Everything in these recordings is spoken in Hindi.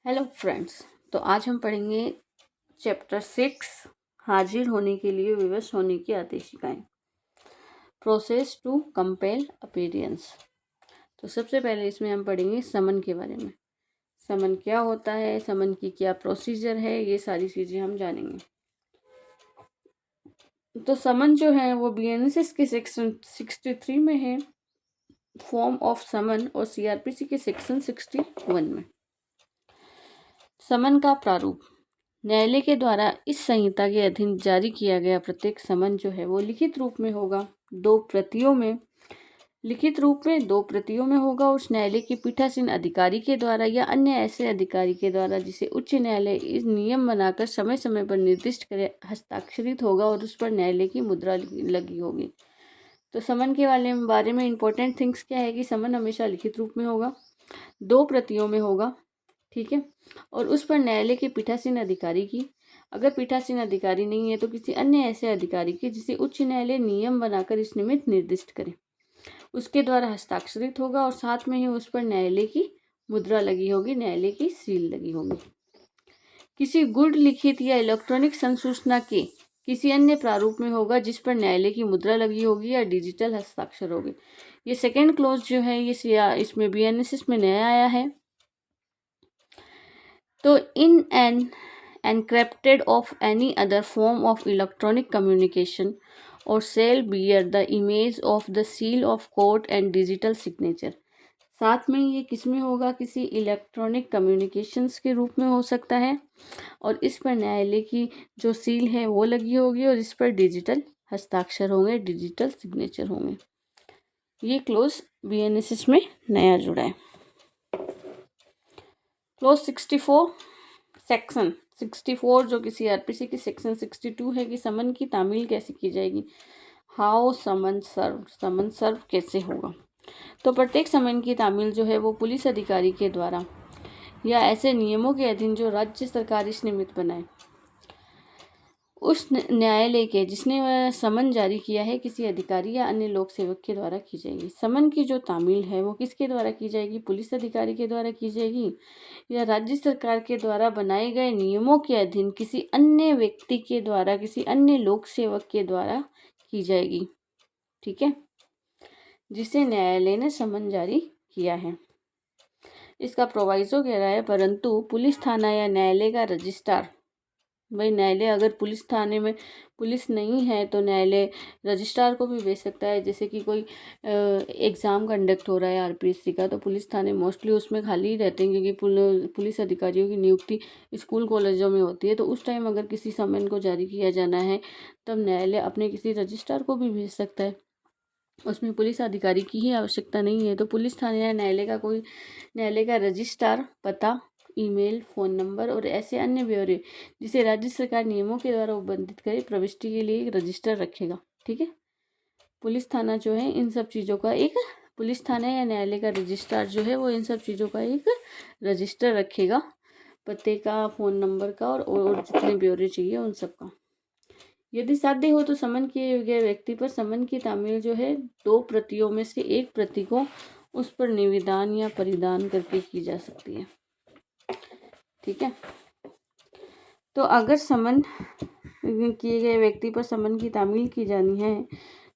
हेलो फ्रेंड्स, तो आज हम पढ़ेंगे चैप्टर 6 हाजिर होने के लिए विवश होने की आदेशिकाएं। Process to compel appearance. तो सबसे पहले इसमें हम पढ़ेंगे समन के बारे में। समन क्या होता है, समन की क्या प्रोसीजर है, ये सारी चीज़ें हम जानेंगे। तो समन जो है वो बीएनएसएस के सेक्शन 63 में है फॉर्म ऑफ समन और सीआरपीसी के सेक्शन 61 में। समन का प्रारूप। न्यायालय के द्वारा इस संहिता के अधीन जारी किया गया प्रत्येक समन जो है वो लिखित रूप में होगा, दो प्रतियों में होगा। उस न्यायालय के पीठासीन अधिकारी के द्वारा या अन्य ऐसे अधिकारी के द्वारा जिसे उच्च न्यायालय इस नियम बनाकर समय समय पर निर्दिष्ट करे हस्ताक्षरित होगा और उस पर न्यायालय की मुद्रा लगी होगी। तो समन के बारे में इंपॉर्टेंट थिंग्स क्या है कि समन हमेशा लिखित रूप में होगा, दो प्रतियों में होगा, ठीक है, और उस पर न्यायालय के पीठासीन अधिकारी की, अगर पीठासीन अधिकारी नहीं है तो किसी अन्य ऐसे अधिकारी की जिसे उच्च न्यायालय नियम बनाकर इस निमित्त निर्दिष्ट करे, उसके द्वारा हस्ताक्षरित होगा और साथ में ही उस पर न्यायालय की मुद्रा लगी होगी, न्यायालय की सील लगी होगी। किसी गुड़ लिखित या इलेक्ट्रॉनिक संसूचना के किसी अन्य प्रारूप में होगा जिस पर न्यायालय की मुद्रा लगी होगी या डिजिटल हस्ताक्षर होगी। ये सेकेंड क्लॉज जो है ये इसमें बीएनएसएस में नया आया है। तो in an encrypted of any other form of electronic communication or shall bear the image of the seal of court and digital signature। साथ में ये किस में होगा, किसी इलेक्ट्रॉनिक कम्युनिकेशंस के रूप में हो सकता है और इस पर न्यायालय की जो सील है वो लगी होगी और इस पर डिजिटल हस्ताक्षर होंगे, डिजिटल सिग्नेचर होंगे। ये क्लोज बीएनएसएस में नया जुड़ा है। क्लोज 64 सेक्शन 64 जो कि सीआरपीसी की सेक्शन 62 है कि समन की तामील कैसे की जाएगी। हाउ समन सर्व कैसे होगा। तो प्रत्येक समन की तामील जो है वो पुलिस अधिकारी के द्वारा या ऐसे नियमों के अधीन जो राज्य सरकार इस निमित्त बनाए उस न्यायालय के जिसने वह समन जारी किया है किसी अधिकारी या अन्य लोक सेवक के द्वारा की जाएगी। समन की जो तामील है वो किसके द्वारा की जाएगी, पुलिस अधिकारी के द्वारा की जाएगी या राज्य सरकार के द्वारा बनाए गए नियमों के अधीन किसी अन्य व्यक्ति के द्वारा, किसी अन्य लोक सेवक के द्वारा की जाएगी, ठीक है, जिसे न्यायालय ने समन जारी किया है। इसका प्रोवाइजो कह रहा है परंतु पुलिस थाना या न्यायालय का रजिस्ट्रार, भाई न्यायालय अगर पुलिस थाने में पुलिस नहीं है तो न्यायालय रजिस्ट्रार को भी भेज सकता है। जैसे कि कोई एग्ज़ाम कंडक्ट हो रहा है आरपीएससी का, तो पुलिस थाने मोस्टली उसमें खाली ही रहते हैं क्योंकि पुलिस अधिकारियों की नियुक्ति स्कूल कॉलेजों में होती है। तो उस टाइम अगर किसी समन को जारी किया जाना है तब न्यायालय अपने किसी रजिस्ट्रार को भी भेज सकता है, उसमें पुलिस अधिकारी की ही आवश्यकता नहीं है। तो पुलिस थाने या न्यायालय का रजिस्ट्रार पता, ईमेल, फ़ोन नंबर और ऐसे अन्य ब्यौरे जिसे राज्य सरकार नियमों के द्वारा उपबंधित करे प्रविष्टि के लिए एक रजिस्टर रखेगा, ठीक है। पुलिस थाना जो है इन सब चीज़ों का एक, पुलिस थाना या न्यायालय का रजिस्ट्रार जो है वो इन सब चीज़ों का एक रजिस्टर रखेगा, पते का, फ़ोन नंबर का और जितने ब्यौरे चाहिए उन सब का। यदि साध्य हो तो समन किए गए व्यक्ति पर समन की तामील जो है दो प्रतियों में से एक प्रति को उस पर निवेदन या परिधान करके की जा सकती है, ठीक है। तो अगर समन किए गए व्यक्ति पर समन की तामील की जानी है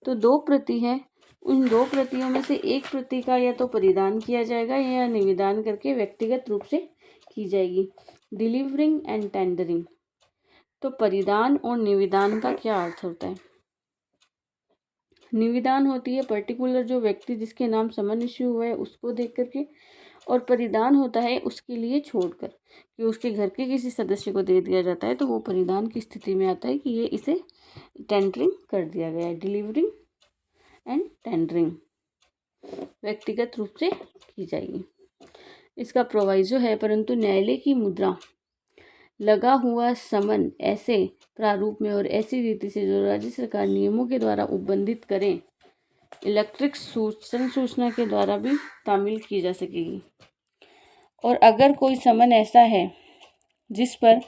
तो दो प्रति है, उन दो प्रतियों में से एक प्रति का या तो परिधान किया जाएगा या निवेदन करके व्यक्तिगत रूप से की जाएगी। Delivering and tendering. तो परिधान और निवेदन का क्या अर्थ होता है। निवेदन होती है पर्टिकुलर जो व्यक्ति जिसके नाम समन इश्यू हुआ है उसको देख करके, और परिधान होता है उसके लिए छोड़कर कि उसके घर के किसी सदस्य को दे दिया जाता है तो वो परिधान की स्थिति में आता है कि ये इसे टेंडरिंग कर दिया गया है। डिलीवरिंग एंड टेंडरिंग व्यक्तिगत रूप से की जाएगी। इसका प्रोवाइजो है परंतु न्यायालय की मुद्रा लगा हुआ समन ऐसे प्रारूप में और ऐसी रीति से जो राज्य सरकार नियमों के द्वारा उपबंधित करें इलेक्ट्रिक सूचना के द्वारा भी तामील की जा सकेगी। और अगर कोई समन ऐसा है जिस पर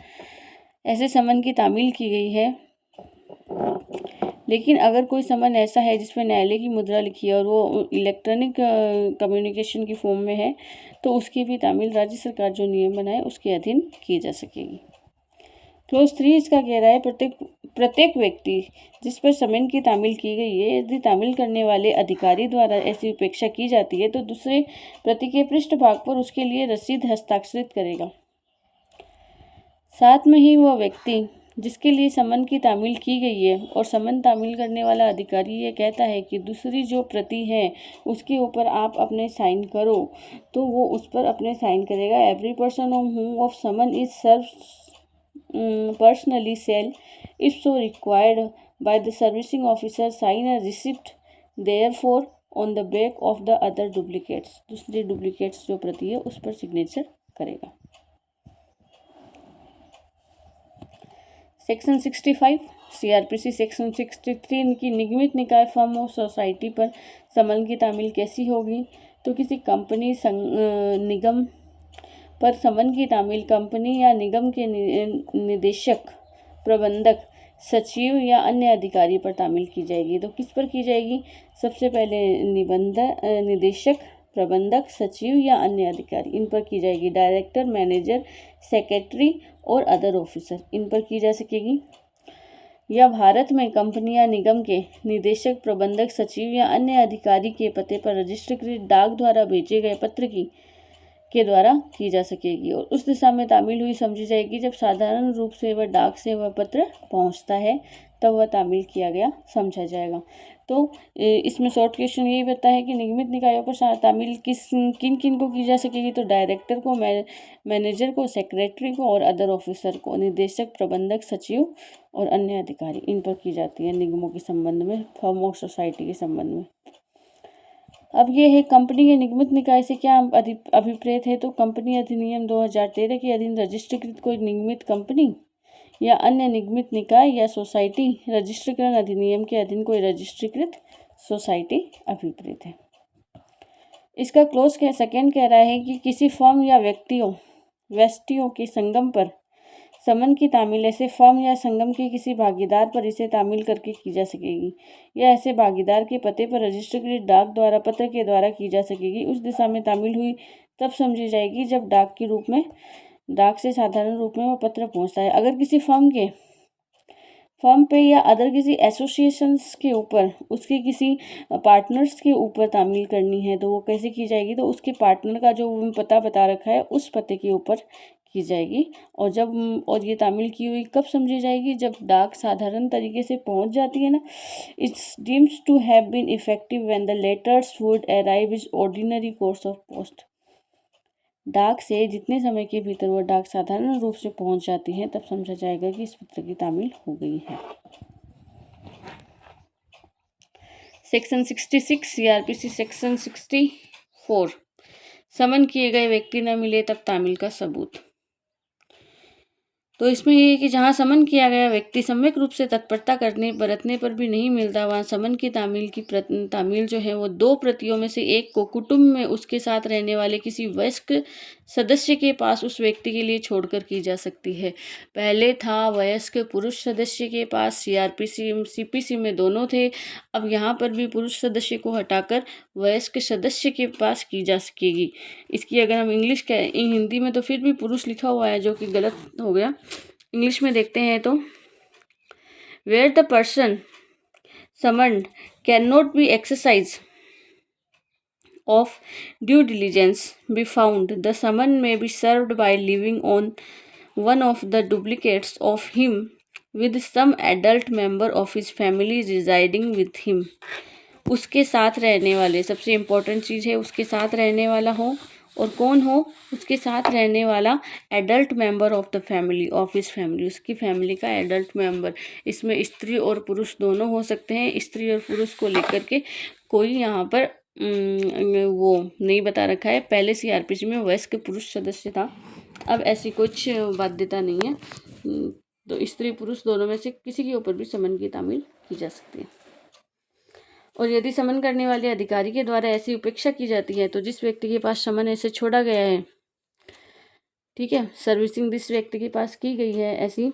ऐसे समन की तामील की गई है लेकिन अगर कोई समन ऐसा है जिसमें न्यायालय की मुद्रा लिखी है और वो इलेक्ट्रॉनिक कम्युनिकेशन की फॉर्म में है, तो उसकी भी तामील राज्य सरकार जो नियम बनाए उसके अधीन की जा सकेगी। क्लोज 3 इसका कह रहा है प्रत्येक व्यक्ति जिस पर समन की तामील की गई है, यदि तामील करने वाले अधिकारी द्वारा ऐसी उपेक्षा की जाती है तो दूसरे प्रति के पृष्ठभाग पर उसके लिए रसीद हस्ताक्षरित करेगा। साथ में ही वह व्यक्ति जिसके लिए समन की तामील की गई है और समन तामील करने वाला अधिकारी ये कहता है कि दूसरी जो प्रति है उसके ऊपर आप अपने साइन करो, तो वो उस पर अपने साइन करेगा। Every person of summon is serve personally shall, if so required by the servicing officer, sign a receipt therefore on the back of the other duplicates। दूसरे डुप्लीकेट्स जो प्रति है उस पर सिग्नेचर करेगा। सेक्शन 65 सीआरपीसी सेक्शन 63 इनकी निगमित निकाय फर्म और सोसाइटी पर समन की तामील कैसी होगी? तो किसी कंपनी निगम पर समन की तामील कंपनी या निगम के निदेशक, प्रबंधक, सचिव या अन्य अधिकारी पर तामील की जाएगी। तो किस पर की जाएगी? सबसे पहले निदेशक, प्रबंधक, सचिव या अन्य अधिकारी, इन पर की जाएगी। डायरेक्टर, मैनेजर, सेक्रेटरी और अदर ऑफिसर, इन पर की जा सकेगी। या भारत में कंपनी या निगम के निदेशक, प्रबंधक, सचिव या अन्य अधिकारी के पते पर रजिस्ट्रीकृत डाक द्वारा भेजे गए पत्र के द्वारा की जा सकेगी और उस दिशा में तामील हुई समझी जाएगी। जब साधारण रूप से वह डाक से वह पत्र पहुंचता है तब वह तामील किया गया समझा जाएगा। तो इसमें शॉर्ट क्वेश्चन यही बताता है कि निगमित निकायों पर तामील किन किन को की जा सकेगी? तो डायरेक्टर को, मैनेजर को, सेक्रेटरी को और अदर ऑफिसर को, निदेशक, प्रबंधक, सचिव और अन्य अधिकारी, इन पर की जाती है निगमों के संबंध में, फर्म ऑफ सोसाइटी के संबंध में। अब ये है कंपनी के निगमित निकाय से क्या अभिप्रेत है? तो कंपनी अधिनियम 2013 के अधीन रजिस्ट्रीकृत कोई निगमित कंपनी या अन्य निगमित निकाय या सोसाइटी, रजिस्ट्रीकरण अधिनियम के अधीन कोई रजिस्ट्रीकृत सोसाइटी अभिप्रेत है। इसका क्लोज सेकेंड कह रहा है कि किसी फर्म या व्यक्तियों के संगम पर समन की तामील ऐसे फर्म या संगम के किसी भागीदार पर इसे तामील करके की जा सकेगी या ऐसे भागीदार के पते पर रजिस्ट्रीकृत डाक द्वारा पत्र के द्वारा की जा सकेगी। उस दिशा में तामील हुई तब समझी जाएगी जब डाक से साधारण रूप में वो पत्र पहुंचता है। अगर किसी फर्म पे या अदर किसी एसोसिएशंस के ऊपर, उसके किसी पार्टनर्स के ऊपर तामील करनी है तो वो कैसे की जाएगी? तो उसके पार्टनर का जो पता बता रखा है उस पते के ऊपर की जाएगी। और ये तामील की हुई कब समझी जाएगी? जब डाक साधारण तरीके से पहुंच जाती है ना। It's deems to have been effective when the letters would arrive is ordinary course of post. डाक से जितने समय के भीतर वह डाक साधारण रूप से पहुंच जाती है तब समझा जाएगा कि इस पत्र की तामील हो गई है। सेक्शन 66 सीआरपीसी सेक्शन 64 समन किए गए व्यक्ति न मिले तब तामील का सबूत। तो इसमें ये है कि जहाँ समन किया गया व्यक्ति सम्यक रूप से तत्परता बरतने पर भी नहीं मिलता, वहाँ समन की तामील जो है वो 2 प्रतियों में से एक को कुटुंब में उसके साथ रहने वाले किसी वयस्क सदस्य के पास उस व्यक्ति के लिए छोड़कर की जा सकती है। पहले था वयस्क पुरुष सदस्य के पास, सीपीसी में दोनों थे। अब यहाँ पर भी पुरुष सदस्य को हटाकर वयस्क सदस्य के पास की जा सकेगी। इसकी अगर हम हिंदी में तो फिर भी पुरुष लिखा हुआ है जो कि गलत हो गया। इंग्लिश में देखते हैं तो where the person summoned can not be exercise of due diligence be found, the summon may be served by leaving on one of the duplicates of him with some adult member of his family residing with him। उसके साथ रहने वाले, सबसे इम्पोर्टेंट चीज़ है उसके साथ रहने वाला हो, और कौन हो? उसके साथ रहने वाला adult member of the family, of his family, उसकी फैमिली का एडल्ट मेंबर। इसमें स्त्री और पुरुष दोनों हो सकते हैं। स्त्री और पुरुष को लेकर के कोई यहाँ पर वो नहीं बता रखा है। पहले सीआरपीसी में वयस्क पुरुष सदस्य था, अब ऐसी कुछ बाध्यता नहीं है। तो स्त्री पुरुष दोनों में से किसी के ऊपर भी समन की तामील की जा सकती है। और यदि समन करने वाले अधिकारी के द्वारा ऐसी उपेक्षा की जाती है तो जिस व्यक्ति के पास समन ऐसे छोड़ा गया है, ठीक है, सर्विसिंग जिस व्यक्ति के पास की गई है ऐसी,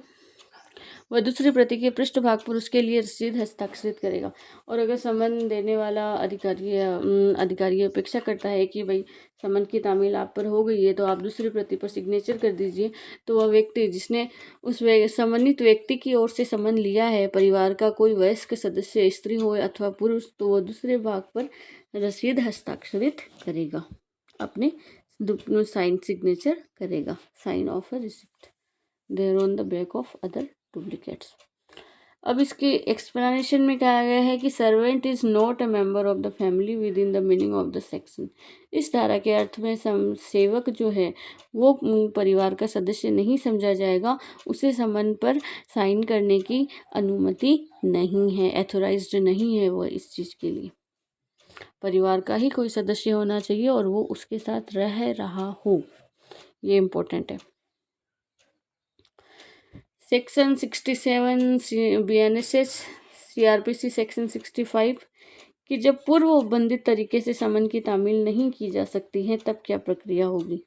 वह दूसरी प्रति के पृष्ठभाग पर उसके लिए रसीद हस्ताक्षरित करेगा। और अगर समन देने वाला अधिकारी अपेक्षा करता है कि भाई समन की तामील आप पर हो गई है तो आप दूसरी प्रति पर सिग्नेचर कर दीजिए, तो वह व्यक्ति जिसने उस सम्मानित व्यक्ति की ओर से समन लिया है, परिवार का कोई वयस्क सदस्य, स्त्री हो अथवा पुरुष, तो वह दूसरे भाग पर रसीद हस्ताक्षरित करेगा, अपने साइन सिग्नेचर करेगा, sign of a receipt there on the back of other duplicates. अब इसके एक्सप्लेनेशन में कहा गया है कि servant is not a member of the family within the meaning of the section. इस धारा के अर्थ में सेवक जो है वो परिवार का सदस्य नहीं समझा जाएगा, उसे समन पर साइन करने की अनुमति नहीं है, एथोराइज्ड नहीं है वो इस चीज़ के लिए। परिवार का ही कोई सदस्य होना चाहिए और वो उसके साथ रह रहा हो, ये इम्पोर्टेंट है। सेक्शन 67 BNSS CRPC सेक्शन 65 कि जब पूर्व उपबंधित तरीके से समन की तामील नहीं की जा सकती है तब क्या प्रक्रिया होगी।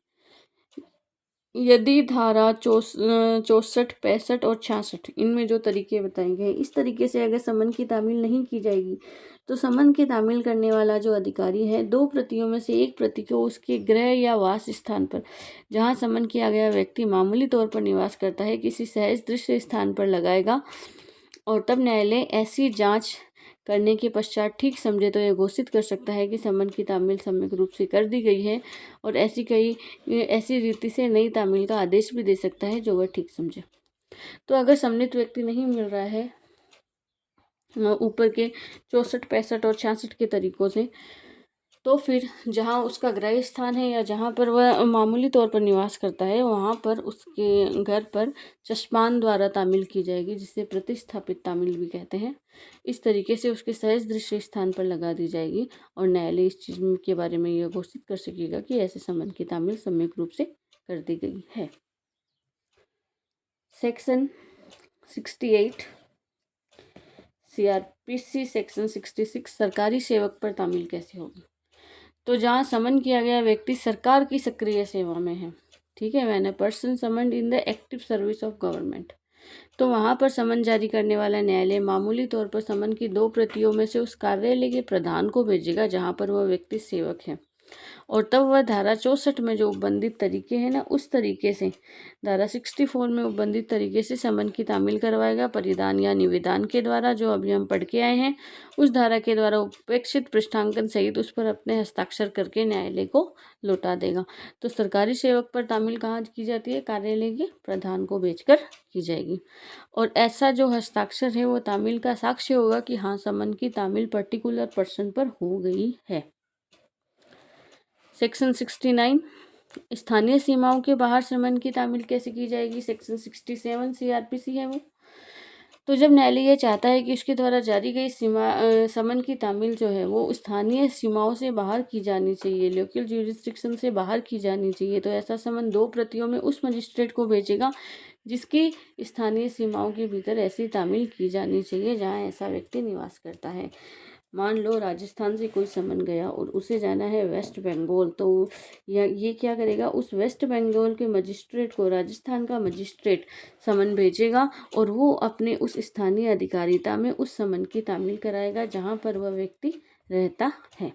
यदि धारा 64, 65 और 66 इनमें जो तरीके बताए गए हैं, इस तरीके से अगर समन की तामील नहीं की जाएगी तो समन की तामील करने वाला जो अधिकारी है, दो प्रतियों में से एक प्रति को उसके गृह या वास स्थान पर, जहां समन किया गया व्यक्ति मामूली तौर पर निवास करता है, किसी सहज दृश्य स्थान पर लगाएगा और तब न्यायालय ऐसी जांच करने के पश्चात ठीक समझे तो यह घोषित कर सकता है कि समन की तामील सम्यक रूप से कर दी गई है और ऐसी रीति से नई तामील का आदेश भी दे सकता है जो वह ठीक समझे। तो अगर सम्मिलित व्यक्ति नहीं मिल रहा है ऊपर के 64, 65 और 66 के तरीकों से, तो फिर जहाँ उसका गृह स्थान है या जहाँ पर वह मामूली तौर पर निवास करता है वहाँ पर उसके घर पर चश्मान द्वारा तामील की जाएगी, जिसे प्रतिस्थापित तामील भी कहते हैं। इस तरीके से उसके सहज दृश्य स्थान पर लगा दी जाएगी और न्यायालय इस चीज़ के बारे में यह घोषित कर सकेगा कि ऐसे समन की तामील सम्यक रूप से कर दी गई है। सेक्शन 68 CRPC सेक्शन 66 सरकारी सेवक पर तामील कैसे होगी। तो जहाँ समन किया गया व्यक्ति सरकार की सक्रिय सेवा में है, ठीक है, when a person summoned in the active service of government, तो वहाँ पर समन जारी करने वाला न्यायालय मामूली तौर पर समन की दो प्रतियों में से उस कार्यालय के प्रधान को भेजेगा जहाँ पर वह व्यक्ति सेवक है, और तब वह धारा 64 में जो उपबंधित तरीके हैं ना, उस तरीके से धारा 64 में उपबंधित तरीके से समन की तामील करवाएगा, परिधान या निवेदन के द्वारा, जो अभी हम पढ़ के आए हैं, उस धारा के द्वारा उपेक्षित पृष्ठांकन सहित उस पर अपने हस्ताक्षर करके न्यायालय को लौटा देगा। तो सरकारी सेवक पर तामील कहाँ की जाती है, कार्यालय के प्रधान को भेजकर की जाएगी, और ऐसा जो हस्ताक्षर है वो तामील का साक्ष्य होगा कि हाँ समन की तामील पर्टिकुलर पर्सन पर हो गई है। सेक्शन 69 स्थानीय सीमाओं के बाहर समन की तामील कैसे की जाएगी। सेक्शन 67 CRPC है वो। तो जब न्यायालय यह चाहता है कि उसके द्वारा जारी गई समन की तामील जो है वो स्थानीय सीमाओं से बाहर की जानी चाहिए, लोकल ज्यूरिसडिक्शन से बाहर की जानी चाहिए, तो ऐसा समन दो प्रतियों में उस मजिस्ट्रेट को भेजेगा जिसकी स्थानीय सीमाओं के भीतर ऐसी तामील की जानी चाहिए जहाँ ऐसा व्यक्ति निवास करता है। मान लो राजस्थान से कोई समन गया और उसे जाना है वेस्ट बंगाल, तो ये क्या करेगा, उस वेस्ट बंगाल के मजिस्ट्रेट को राजस्थान का मजिस्ट्रेट समन भेजेगा और वो अपने उस स्थानीय अधिकारिता में उस समन की तामील कराएगा जहाँ पर वह व्यक्ति रहता है।